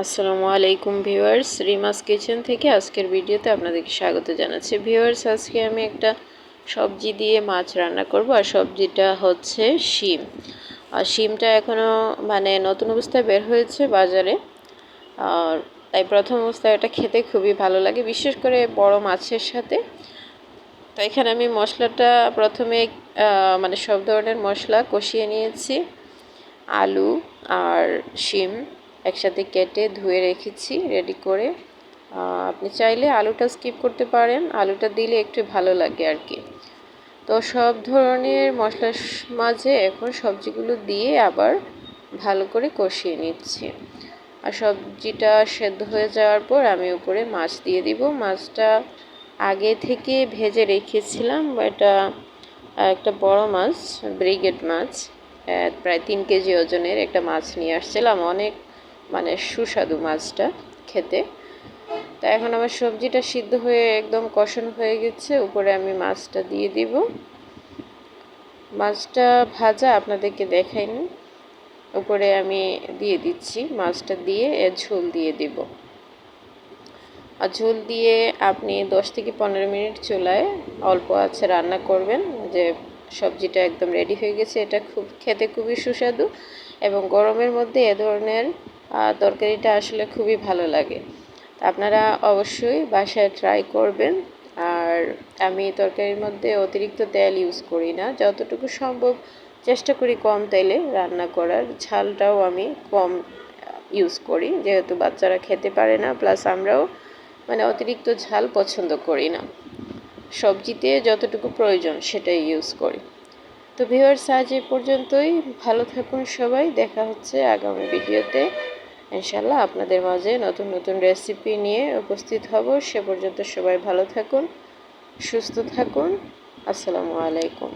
আসসালামু আলাইকুম viewers, রিমাস kitchen থেকে আজকের ভিডিওতে আপনাদেরকে স্বাগত জানাচ্ছি। ভিউয়ার্স, আজকে আমি একটা সবজি দিয়ে মাছ রান্না করব, আর সবজিটা হচ্ছে শিম। আর শিমটা এখনও নতুন অবস্থায় বের হয়েছে বাজারে, আর তাই প্রথম অবস্থায় এটা খেতে খুবই ভালো লাগে, বিশেষ করে বড় মাছের সাথে। তো এখানে আমি মশলাটা প্রথমে সব ধরনের মশলা কষিয়ে নিয়েছি। আলু আর শিম একসাথে কেটে ধুয়ে রেখেছি রেডি করে। আপনি চাইলে আলুটা স্কিপ করতে পারেন, আলুটা দিলে একটু ভালো লাগে আর কি। তো সব ধরনের মশলার মাঝে এখন সবজিগুলো দিয়ে আবার ভালো করে কষিয়ে নিচ্ছি। আর সবজিটা সেদ্ধ হয়ে যাওয়ার পর আমি উপরে মাছ দিয়ে দিব। মাছটা আগে থেকে ভেজে রেখেছিলাম। এটা একটা বড় মাছ, ব্রিগেড মাছ, প্রায় 3 কেজি ওজনের একটা মাছ নিয়ে আসছিলাম। অনেক সুস্বাদু মাছটা খেতে। তা এখন আমার সবজিটা সিদ্ধ হয়ে একদম কষানো হয়ে গেছে, উপরে আমি মাছটা দিয়ে দিব। মাছটা ভাজা আপনাদেরকে দেখাইনি, উপরে আমি দিয়ে দিচ্ছি। মাছটা দিয়ে ঝোল দিয়ে দিব। আর ঝোল দিয়ে আপনি 10 থেকে 15 মিনিট চুলায় অল্প আছে রান্না করবেন, যে সবজিটা একদম রেডি হয়ে গেছে। এটা খেতে খুবই সুস্বাদু, এবং গরমের মধ্যে এ ধরনের তরকারিটা আসলে খুবই ভালো লাগে। আপনারা অবশ্যই বাসায় ট্রাই করবেন। আর আমি তরকারির মধ্যে অতিরিক্ত তেল ইউজ করি না, যতটুকু সম্ভব চেষ্টা করি কম তেলে রান্না করার। ঝালটাও আমি কম ইউজ করি, যেহেতু বাচ্চারা খেতে পারে না, প্লাস আমরাও অতিরিক্ত ঝাল পছন্দ করি না। সবজিতে যতটুকু প্রয়োজন সেটাই ইউজ করি। তো ভিউয়ার্স, আজ এ পর্যন্তই। ভালো থাকুন সবাই। দেখা হচ্ছে আগামী ভিডিওতে। ইনশাল্লাহ আপনাদের মাঝে নতুন নতুন রেসিপি নিয়ে উপস্থিত হব। সে পর্যন্ত সবাই ভালো থাকুন, সুস্থ থাকুন। আসসালামু আলাইকুম।